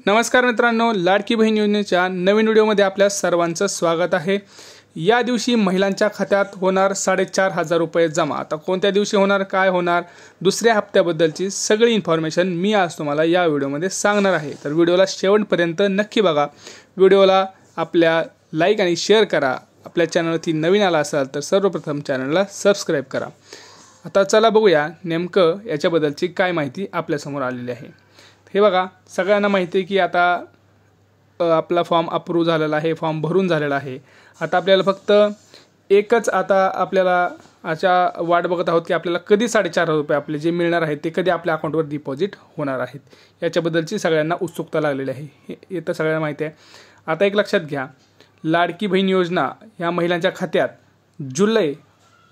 नमस्कार मित्रांनो, लाडकी बहीण योजनेच्या नवीन व्हिडिओमध्ये आपल्या सर्वांचं स्वागत आहे। या दिवशी महिलांच्या खात्यात होणार 4,500 रुपये जमा। आता कोणत्या दिवशी होणार, काय होणार, दुसऱ्या हप्त्याबद्दलची सगळी इन्फॉर्मेशन मी आज तुम्हाला या व्हिडिओमध्ये सांगणार आहे। तर व्हिडिओला शेवटपर्यंत नक्की बघा। व्हिडिओला आपल्या लाईक आणि शेअर करा। आपल्या चॅनलवरती नवीन आला असाल तर सर्वप्रथम चॅनलला सबस्क्राइब करा। आता चला बघूया नेमकं याच्याबद्दलची काय माहिती आपल्यासमोर आलेली आहे। हे बघा, सगळ्यांना माहिती आहे की आता आपला फॉर्म अप्रूव्ह झालेला आहे, फॉर्म भरून झालेला आहे। आता आपल्याला फक्त एकच आपल्याला अशा वाट बघत आहोत की आपल्याला कधी 4,500 रुपये आपले जे मिळणार आहेत ते कधी आपल्या अकाउंटवर डिपॉझिट होणार आहेत, याच्याबद्दलची सगळ्यांना उत्सुकता लागलेली आहे। हे तर सगळ्यांना माहिती आहे। आता एक लक्षात घ्या, लाडकी बहीण योजना ह्या महिलांच्या खात्यात जुलै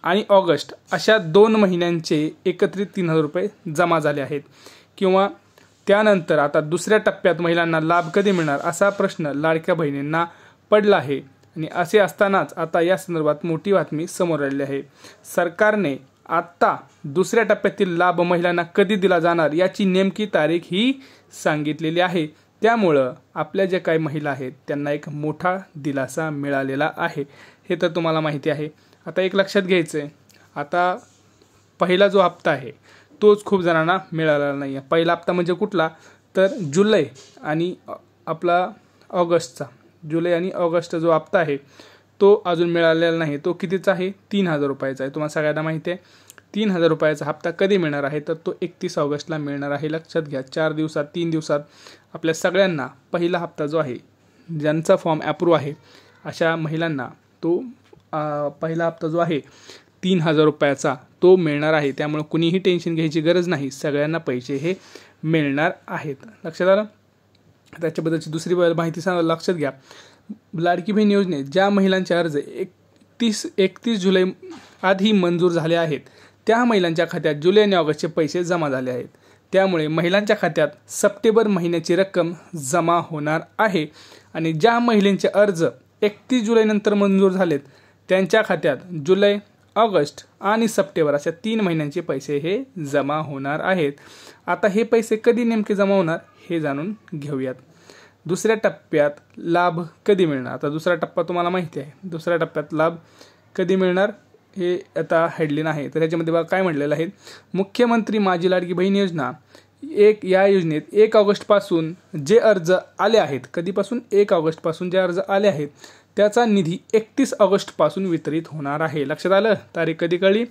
आणि ऑगस्ट अशा 2 महिन्यांचे एकत्रित 3,000 रुपये जमा झाले आहेत। किंवा त्यानंतर आता दुसऱ्या टप्प्यात महिलांना लाभ कधी मिळणार असा प्रश्न लाडक्या बहिणींना पडला आहे। आणि असे असतानाच आता या संदर्भात मोठी बातमी समोर आलेली आहे। सरकारने आता दुसऱ्या टप्प्यातील लाभ महिलांना कधी दिला जाणार याची नेमकी तारीख ही सांगितलेली आहे। त्यामुळं आपल्या जे काही महिला आहेत त्यांना एक मोठा दिलासा मिळालेला आहे, हे तर तुम्हाला माहिती आहे। आता एक लक्षात घ्यायचं आहे, आता पहिला जो हप्ता आहे तोच खूप जणांना मिळालेला नाही आहे। पहिला हप्ता म्हणजे कुठला, तर जुलै आणि आपला ऑगस्टचा, जुलै आणि ऑगस्ट जो हप्ता आहे तो अजून मिळालेला नाही। तो कितीचा आहे, 3,000 रुपयाचा आहे। तुम्हाला सगळ्यांना माहिती आहे 3,000 रुपयाचा हप्ता कधी मिळणार आहे, तर तो 31 ऑगस्टला मिळणार आहे। लक्षात घ्या, 4 दिवसात 3 दिवसात आपल्या सगळ्यांना पहिला हप्ता जो आहे, ज्यांचा फॉर्म अप्रूव्ह आहे अशा महिलांना तो पहिला हप्ता जो आहे 3,000 रुपयाचा तो मिळणार आहे। त्यामुळे कुणीही टेन्शन घ्यायची गरज नाही, सगळ्यांना पैसे हे मिळणार आहेत। लक्षात आलं। त्याच्याबद्दलची दुसरी माहिती लक्षात घ्या, लाडकी बहीण योजनेत ज्या महिलांचे अर्ज 31 जुलै आधी मंजूर झाले आहेत त्या महिलांच्या खात्यात जुलै आणि ऑगस्टचे पैसे जमा झाले आहेत। त्यामुळे महिलांच्या खात्यात सप्टेंबर महिन्याची रक्कम जमा होणार आहे। आणि ज्या महिलांचे अर्ज 31 जुलैनंतर मंजूर झालेत त्यांच्या खात्यात जुलै, ऑगस्ट आणि सप्टेंबर अशा 3 महिन्यांचे पैसे हे जमा होणार आहेत। आता हे पैसे कधी नेमके जमा होणार हे जाणून घेऊयात। दुसऱ्या टप्प्यात लाभ कधी मिळणार, आता दुसरा टप्पा तुम्हाला माहिती आहे। दुसऱ्या टप्प्यात लाभ कधी मिळणार हे आता हेडलाईन आहे। तर याच्यामध्ये बघा काय म्हटलेलं आहे, मुख्यमंत्री माझी लाडकी बहीण योजना या योजनेत 1 ऑगस्टपासून जे अर्ज आले आहेत, कधीपासून 1 ऑगस्टपासून जे अर्ज आले आहेत त्याचा निधी 31 ऑगस्टपासून वितरित होणार आहे। लक्षात आलं, तारीख कधी कळली,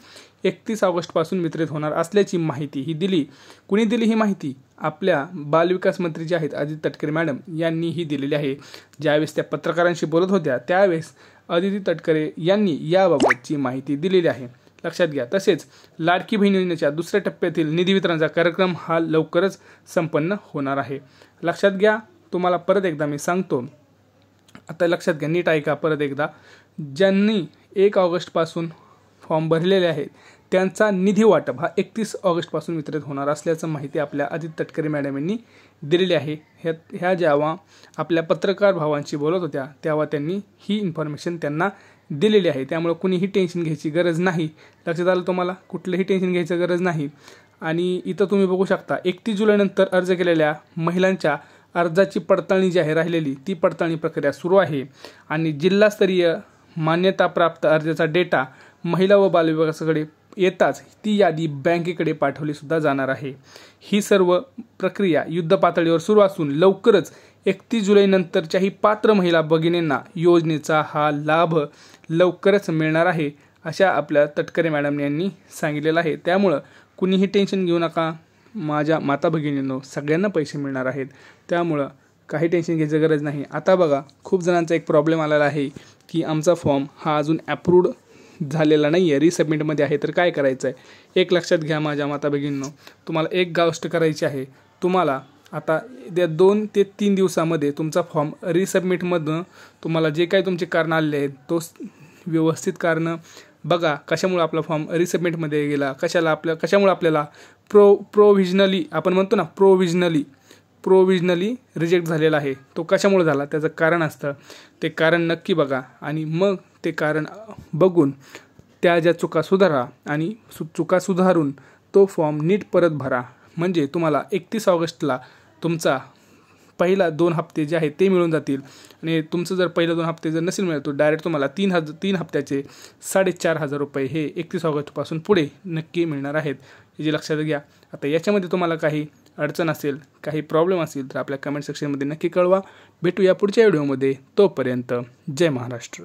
31 ऑगस्टपासून वितरित होणार असल्याची माहिती ही दिली। कुणी दिली ही माहिती, आपल्या बालविकास मंत्री जे आहेत अदिती तटकरे मॅडम यांनी ही दिलेली आहे। ज्यावेळेस त्या पत्रकारांशी बोलत होत्या त्यावेळेस अदिती तटकरे यांनी याबाबतची माहिती दिलेली आहे। लक्षात घ्या। तसेच लाडकी बहीण योजनेच्या दुसऱ्या टप्प्यातील निधी वितरणाचा कार्यक्रम हा लवकरच संपन्न होणार आहे। लक्षात घ्या, तुम्हाला परत एकदा मी सांगतो, आता लक्षात घ्या, नीट ऐका परत एकदा, ज्यांनी 1 ऑगस्टपासून फॉर्म भरलेले आहेत त्यांचा निधी वाटप हा 31 ऑगस्टपासून वितरित होणार असल्याचं माहिती आपल्या अदिती तटकरे मॅडम यांनी दिलेली आहे। ह्या जेव्हा आपल्या पत्रकार भावांशी बोलत होत्या तेव्हा त्यांनी ही इन्फॉर्मेशन त्यांना दिलेली आहे। त्यामुळे कुणीही टेन्शन घ्यायची गरज नाही। लक्षात आलं तुम्हाला, कुठलंही टेन्शन घ्यायची गरज नाही। आणि इथं तुम्ही बघू शकता 31 जुलैनंतर अर्ज केलेल्या महिलांच्या अर्जाची पडताळणी जी आहे राहिलेली ती पडताळणी प्रक्रिया सुरू आहे। आणि जिल्हास्तरीय मान्यताप्राप्त अर्जाचा डेटा महिला व बालविकासाकडे येताच ती यादी बँकेकडे पाठवली सुद्धा जाणार आहे। ही सर्व प्रक्रिया युद्ध पातळीवर सुरू असून लवकरच 31 जुलैनंतरच्याही पात्र महिला भगिनींना योजनेचा हा लाभ लवकरच मिळणार आहे, अशा आपल्या तटकरे मॅडम यांनी सांगितलेलं आहे। त्यामुळं कुणीही टेन्शन घेऊ नका माझ्या माता भगिनींनो, सगळ्यांना पैसे मिळणार आहेत। त्यामुळं काही टेन्शन घ्यायची गरज नाही। आता बघा, खूप जणांचा एक प्रॉब्लेम आलेला आहे की आमचा फॉर्म हा अजून अप्रूव्ड झालेला नाही आहे, रिसबमिटमध्ये आहे, तर काय करायचं आहे। एक लक्षात घ्या माझ्या माता भगिनींनो, तुम्हाला एक गोष्ट करायची आहे। तुम्हाला आता 2 ते 3 दिवसामध्ये तुमचा फॉर्म रिसबमिटमधून तुम्हाला जे काही तुमचे कारण आलेले आहेत तो व्यवस्थित कारण बघा, कशामुळे आपला फॉर्म रिसबमिटमध्ये गेला, कशामुळे आपल्याला प्रोव्हिजनली आपण म्हणतो ना, प्रोव्हिजनली रिजेक्ट झालेला आहे, तो कशामुळे झाला त्याचं कारण असतं। ते कारण नक्की बघा आणि मग ते कारण बघून त्या ज्या चुका सुधारा आणि चुका सुधारून तो फॉर्म नीट परत भरा। म्हणजे तुम्हाला 31 ऑगस्टला तुमचा पहिला 2 हप्ते जे आहेत ते मिळून जातील आणि तुमचं जर पहिलं 2 हप्ते जर नसेल मिळत तो डायरेक्ट तुम्हाला 3 हप्त्याचे 4,500 रुपये हे 31 ऑगस्टपासून पुढे नक्की मिळणार आहेत, हे जे लक्षात घ्या. आता याच्यामध्ये तुम्हाला काही अडचण असेल, काही प्रॉब्लेम असेल तर आपल्या कमेंट सेक्शनमध्ये नक्की कळवा. भेटूया पुढच्या व्हिडिओमध्ये. तोपर्यंत जय महाराष्ट्र.